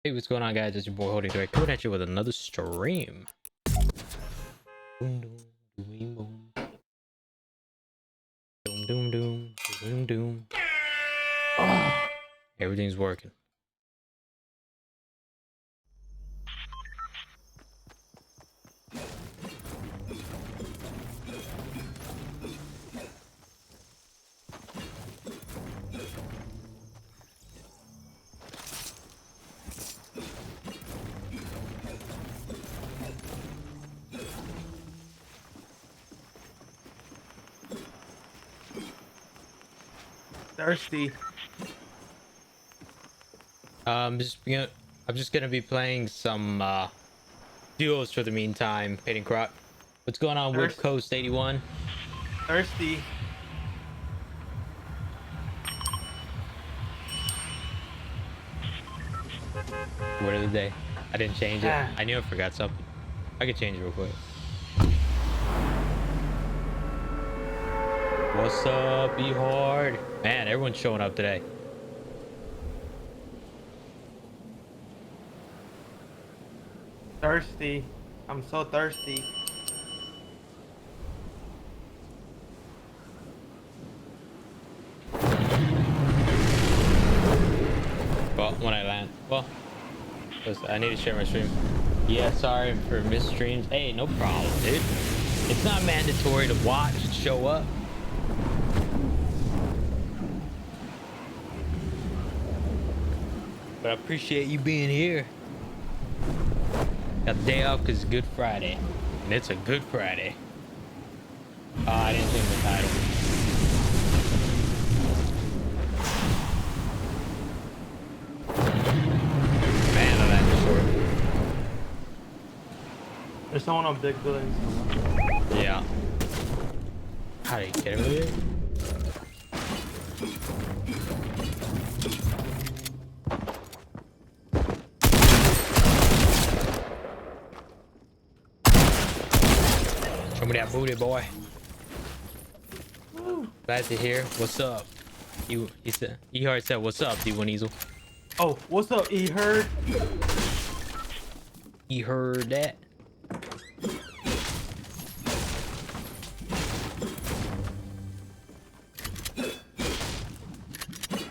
Hey, what's going on, guys? It's your boy Holding Direct coming at you with another stream. Boom, doom, doom, boom. Doom, doom, doom, doom, doom. Oh, everything's working. Thirsty. I'm just gonna be playing some duos for the meantime. Hayden Croc. What's going on, Whip Coast 81? Thirsty. Word of the day. I didn't change it. I knew I forgot something. I could change it real quick. What's up, be hard? Man, everyone's showing up today. Thirsty. I'm so thirsty. Well, when I land. Well, I need to share my stream. Yeah, sorry for missed streams. Hey, no problem, dude. It's not mandatory to watch and show up. But I appreciate you being here. Got the day off because it's Good Friday. And it's a Good Friday. Oh, I didn't think the title. Man, I landed short. There's someone on big buildings. Yeah. How do you get over there? Show me that booty, boy. Woo. Glad to hear. What's up? He said. He already said, "What's up, D1 Easel?" Oh, what's up, E Heard? He heard that.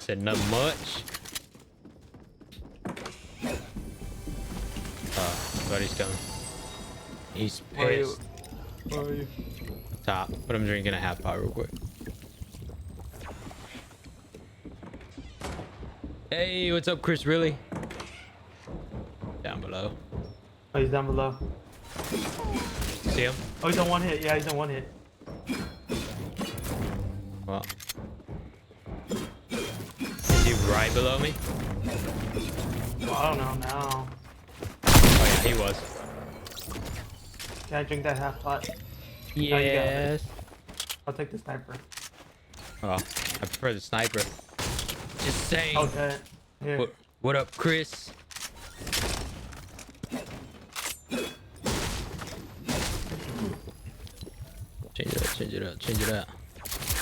Said not much. Buddy's coming. He's pissed. Where are you? Top, but I'm drinking a half pot real quick. Hey, what's up, Chris? Really? Down below. Oh, he's down below. See him? Oh, he's on one hit. Yeah, he's on one hit. Well, is he right below me? Well, I don't know now. Oh yeah, he was. Can I drink that half pot? Yes. I'll take the sniper. Oh, I prefer the sniper. Just saying. Okay. Here. What up, Chris? Change it up, change it up, change it up.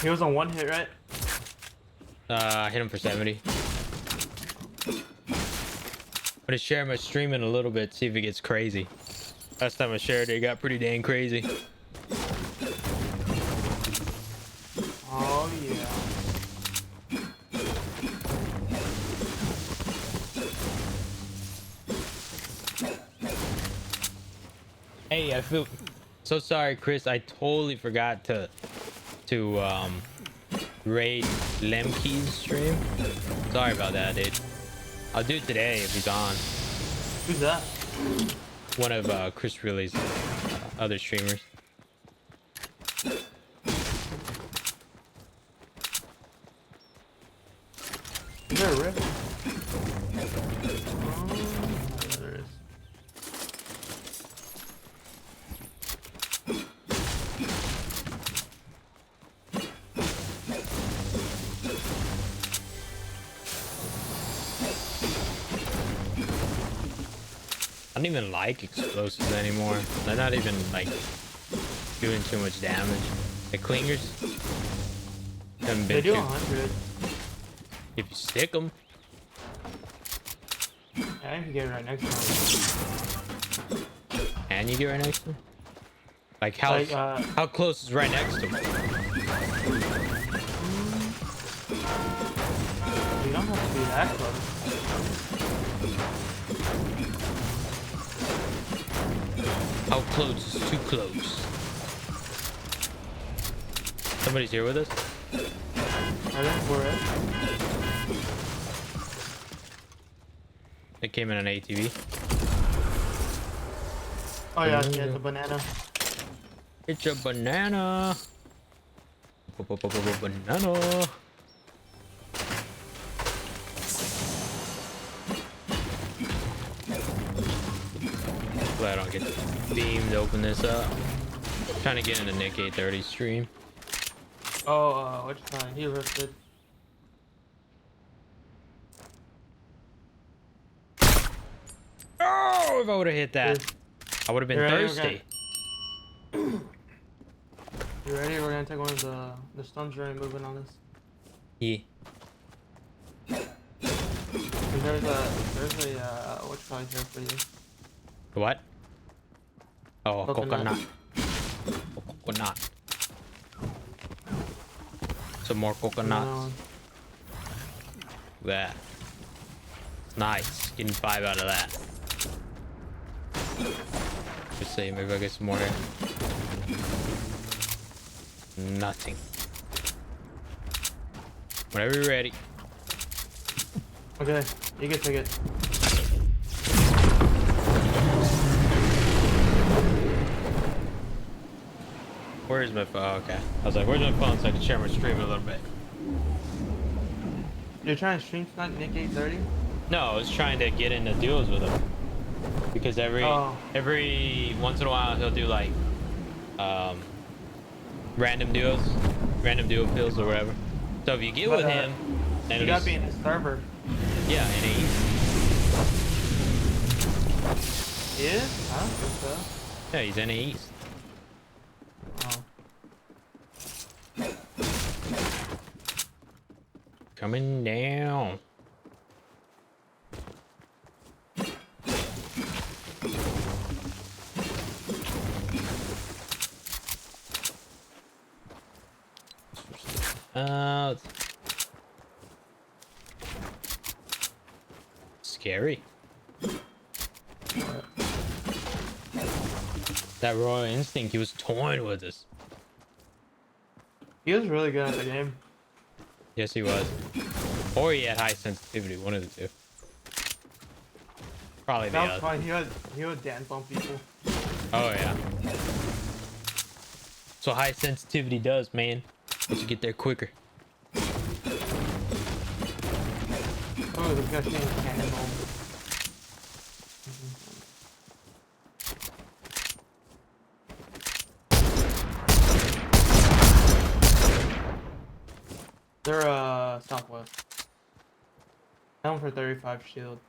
He was on one hit, right? I hit him for 70. I'm gonna share my stream in a little bit, see if it gets crazy. Last time I shared it got pretty dang crazy. Oh, yeah. Hey, I feel so sorry, Chris. I totally forgot to raid Lemke's stream. Sorry about that, dude. I'll do it today if he's on. Who's that? One of Chris Really's other streamers. Is there a rift? Oh, there is. I don't even like explosives anymore. They're not even like doing too much damage. The clingers haven't They been do too. 100. If you stick them. I can get right next to him. And you get right next to him? Like how Like, how close is right next to him? you don't have to be that close. How close is too close? Somebody's here with us? I think we're it. It came in an ATV. Oh yeah, yeah, it's a banana. It's a banana. Banana. Glad I don't get the beam to open this up. Trying to get into Nick 830 stream. Oh, which kind? He lifted. Oh, if I would have hit that, I would have been You ready? thirsty. You ready? We're gonna take one of the stumps. You're already moving on this. Yeah. And there's a what you call it here for you. What? Oh, Coconut. coconut. Oh, coconut. Some more coconuts. That. Nice. Getting 5 out of that. Let's see, maybe I'll get some more here. Nothing. Whenever you're ready. Okay, you can take it. Where is my phone? Oh, okay. I was like, where's my phone so I can share my stream a little bit? You're trying to stream tonight, Nick 830? No, I was trying to get into duels with him. Because every once in a while he'll do like random duos, random duo kills or whatever. So if you get with him, and you gotta be in his server. Yeah, and he's He is? I don't think so. yeah, he's in the East. Oh. Coming down. Scary. That Royal Instinct, he was toying with us. He was really good at the game. Yes, he was. Or he had high sensitivity, one of the two. Probably the That was other. fine. He would dance on people. Oh, yeah. So high sensitivity does, man. But you get there quicker. Oh, this guy's getting cannonball. They're southwest. Down for 35 shield.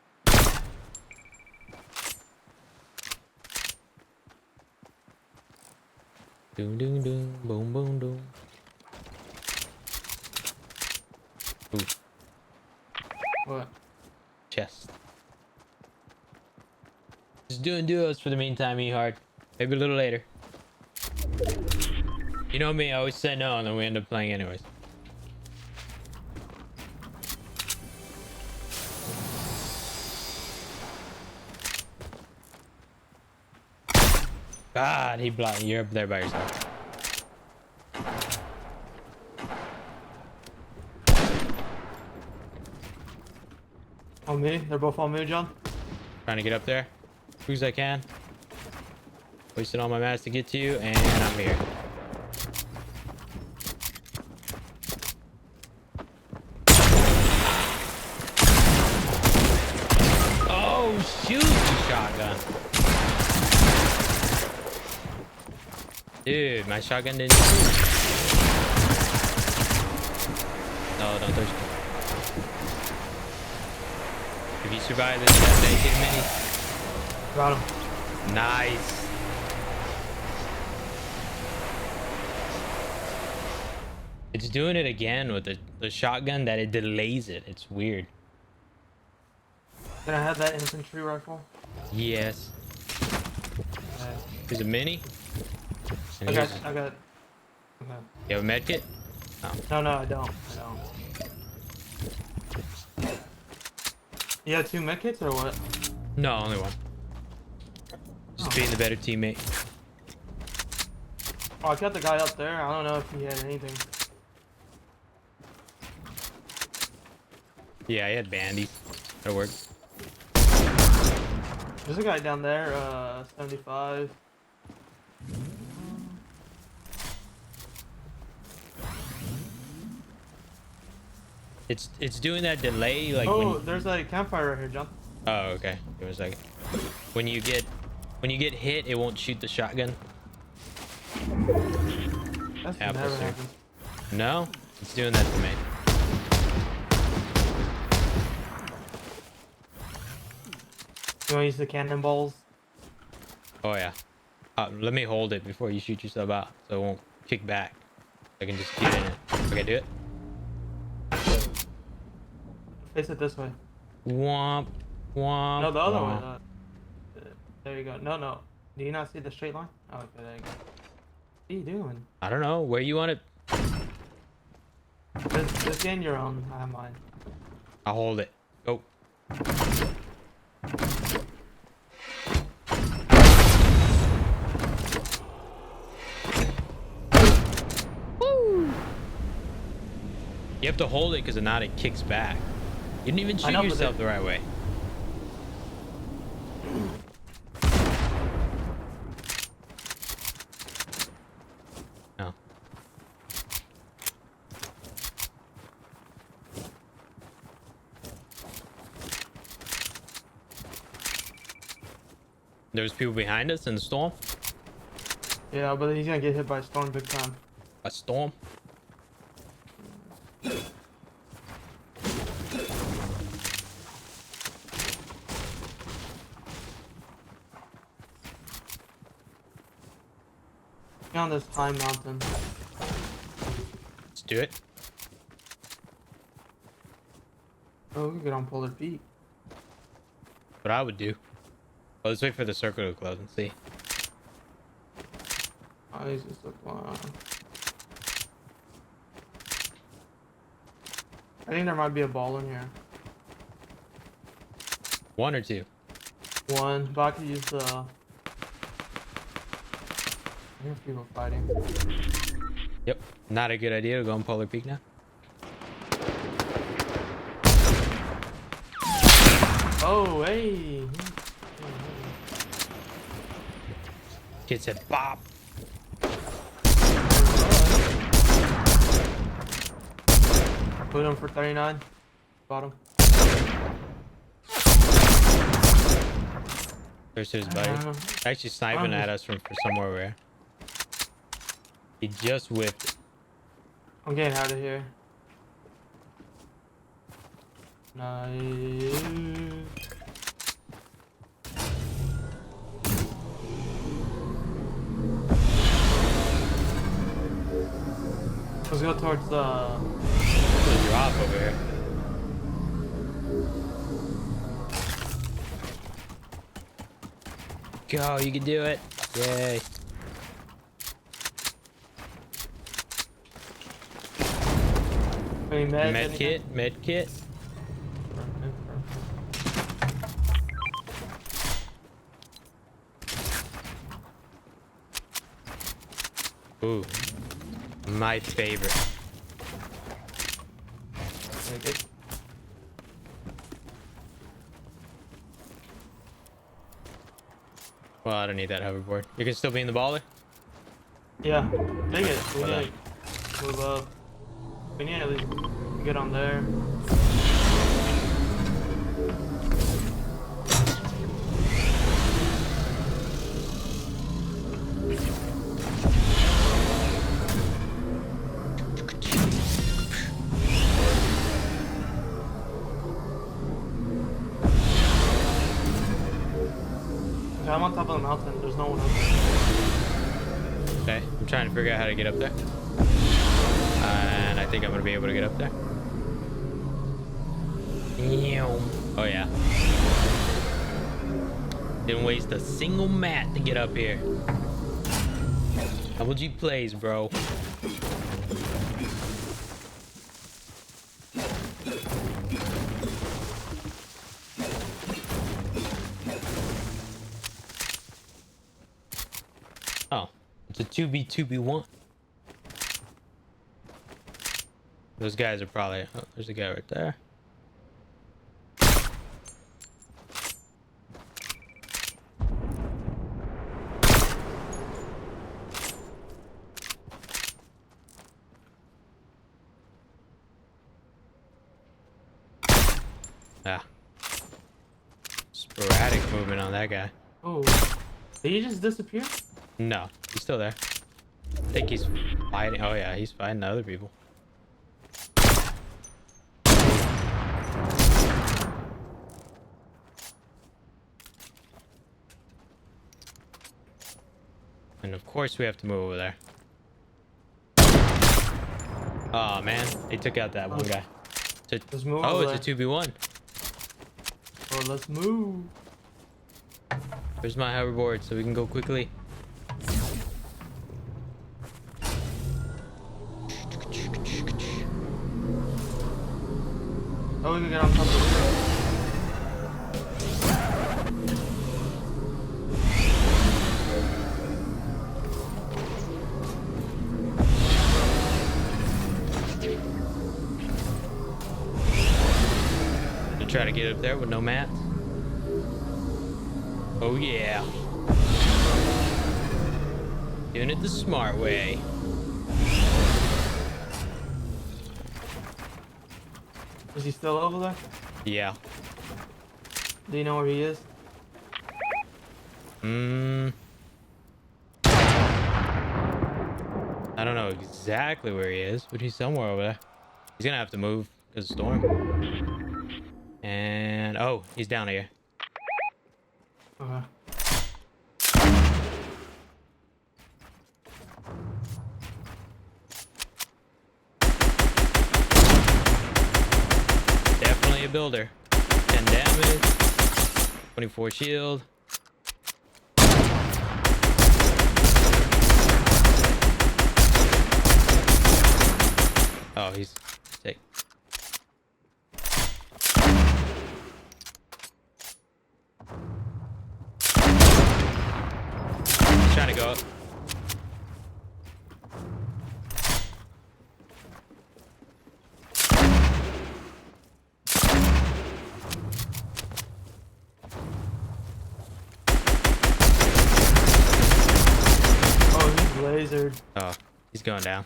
Doom doom doom boom boom doom. Ooh, What? chest. Just doing duos for the meantime, E-Hard. Maybe a little later. You know me, I always say no and then we end up playing anyways. God, he blocked. You're up there by yourself. On me? They're both on me, John? Trying to get up there as quick as I can. Wasted all my mats to get to you, and I'm here. Oh, shoot, you shotgun. Dude, my shotgun didn't shoot. No, don't touch me. If you survive this, that naked mini. Got him. Nice. It's doing it again with the shotgun that it delays it. It's weird. Can I have that infantry rifle? Yes. Okay. Here's a mini. And I got. here's, I got. Okay. you have a med kit? No, no, I don't. You have 2 medkits or what? No, only one. Just Oh. being the better teammate. Oh, I got the guy up there. I don't know if he had anything. Yeah, I had bandies. That'll work. There's a guy down there, 75. It's doing that delay like Oh, when. there's a campfire right here, John. Oh, okay. Give me a second. When you get hit, it won't shoot the shotgun. That's Apple never syrup. happens. No, it's doing that to me. You want to use the cannonballs? Oh yeah. Let me hold it before you shoot yourself out, so it won't kick back. I can just get in it. Okay, do it. Face it this way. Womp, womp. No, the other womp. way. There you go. No, no. Do you not see the straight line? Oh, okay, there you go. What are you doing? I don't know where you want it. Just gain your own. I have mine. I'll hold it. Go. Woo! You have to hold it because if not, it kicks back. You didn't even I shoot know, but yourself the right way. No. There's people behind us in the storm. Yeah, but he's gonna get hit by a storm big time. A storm. Get on this high mountain. Let's do it. Oh, we can get on Polar Peak. What I would do. Well, let's wait for the circle to close and see. Oh, he's just a I think there might be a ball in here. One or two. One, but I could use the. I hear people fighting. Yep. Not a good idea to go on Polar Peak now. Oh, hey! Kid said bop. Put him for 39. Bottom. There's his buddy. Actually sniping at us from somewhere where. He just whipped. I'm getting out of here. Nice. Let's go towards the. There's a drop over here. Go, you can do it. Yay. Any Med kit, med kit. Ooh, my favorite. Very good. Well, I don't need that hoverboard. You can still be in the baller? Yeah, take it. We Hold need to move up. We need to at least get on there. Okay, I'm on top of the mountain. There's no one up there. Okay, I'm trying to figure out how to get up there. And I think I'm gonna be able to get up there. Oh yeah. Didn't waste a single mat to get up here. Double G plays, bro. Oh, it's a 2v1. Those guys are probably... Oh, there's a guy right there. Ah. Sporadic movement on that guy. Oh, did he just disappear? No, he's still there. I think he's fighting. Oh yeah, he's fighting other people. And of course we have to move over there. Oh man, they took out that one guy. Let's move Oh, over it's a 2v1. Oh, let's move. Where's my hoverboard so we can go quickly? Oh, we can get on top of it. Try to get up there with no mats. Oh yeah. Doing it the smart way. Is he still over there? Yeah. Do you know where he is? I don't know exactly where he is, but he's somewhere over there. He's gonna have to move because of the storm. And oh, he's down here. Okay. Definitely a builder. 10 damage, 24 shield. Oh, he's sick. Trying to go up. Oh, he's lasered. Oh, he's going down.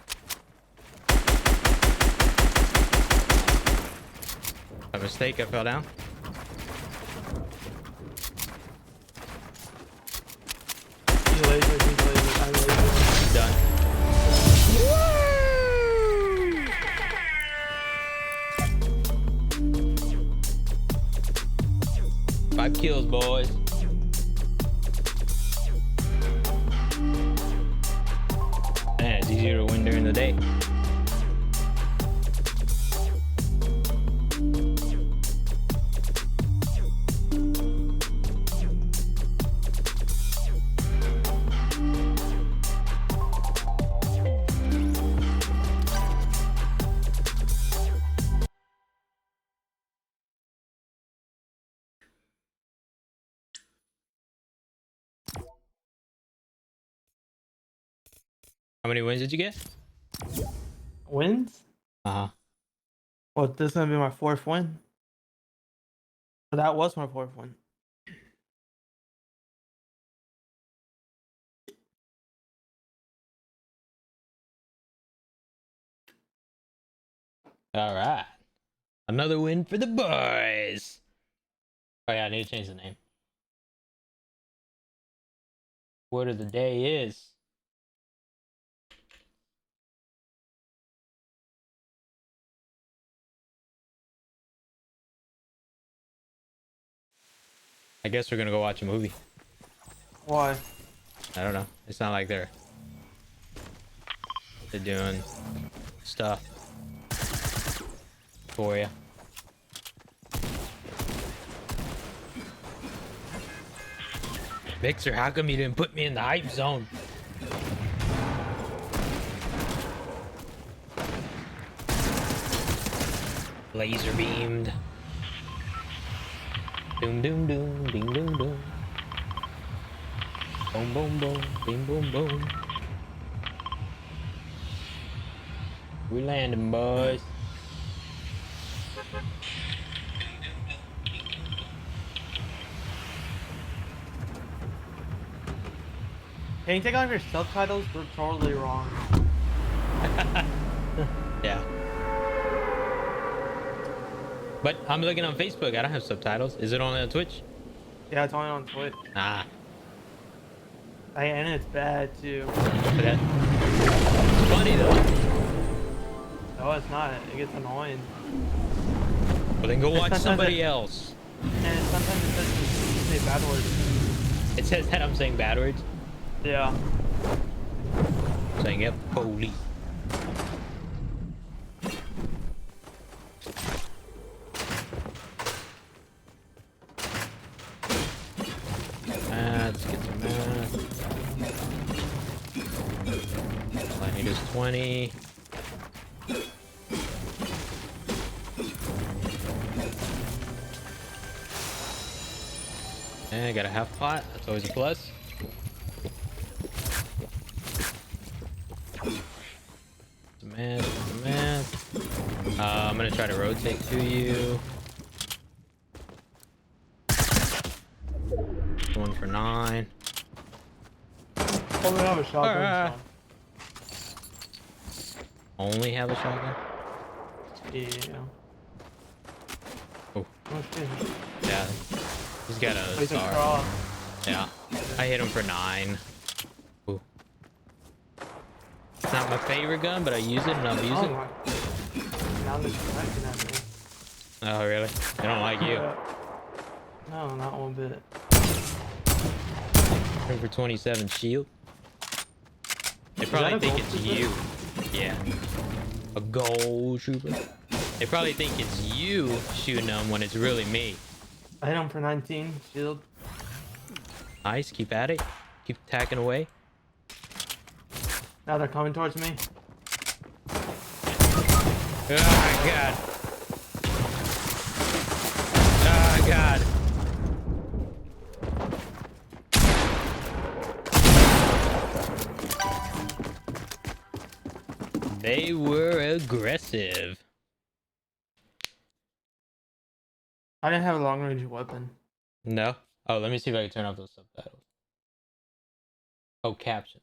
A mistake, I fell down. He's lasered, I'm lasered. Done. 5 kills, boys. Man, it's easier to win during the day. How many wins did you get? Wins? Uh-huh. Well, this is gonna be my 4th win. But that was my 4th win. All right. Another win for the boys. Oh yeah, I need to change the name. Word of the day is I guess we're gonna go watch a movie. Why? I don't know. It's not like they're doing stuff for you. Mixer, how come you didn't put me in the hype zone? Laser beamed. Doom doom doom, ding doom doom. Boom boom boom, bing boom boom. We landing, boys. Can you take off your subtitles? They're totally wrong. Yeah. But I'm looking on Facebook. I don't have subtitles. Is it only on Twitch? Yeah, it's only on Twitch. Ah. And it's bad too. But that... It's funny though. No, it's not. It gets annoying. Well, then go watch sometimes somebody else. And sometimes it says you say bad words. It says that I'm saying bad words. Yeah. Saying yep, police. Let's get some math. All I need is 20. And I got a half pot. That's always a plus. Some math, some math. I'm gonna try to rotate to you. 1 for 9. Only have a shotgun. Ah. Only have a shotgun? Yeah. Oh, Oh shit. yeah. He's got a He's a star. cross. Yeah. I hit him for 9. Ooh. It's not my favorite gun, but I use it and I'll use Oh it. my. Now they're sniping at me. Oh, really? They don't like you. No, not one bit. 3 for 27 shield. They that probably a think gold it's trooper? you. Yeah. A gold trooper. They probably think it's you shooting them when it's really me. I hit him for 19 shield. Nice. Keep at it. Keep attacking away. Now they're coming towards me. Oh my god. Oh god. They were aggressive. I didn't have a long range weapon. No? Oh, let me see if I can turn off those subtitles. Oh, caption.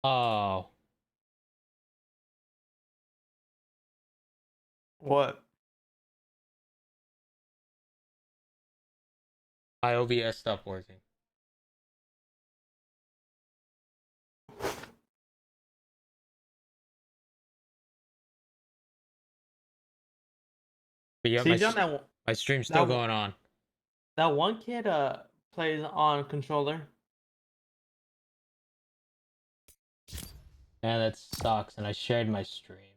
Oh. What? My OBS stopped working. But yeah, See, John, that my stream's still that- going on. that one kid plays on controller. Yeah, that sucks. And I shared my stream.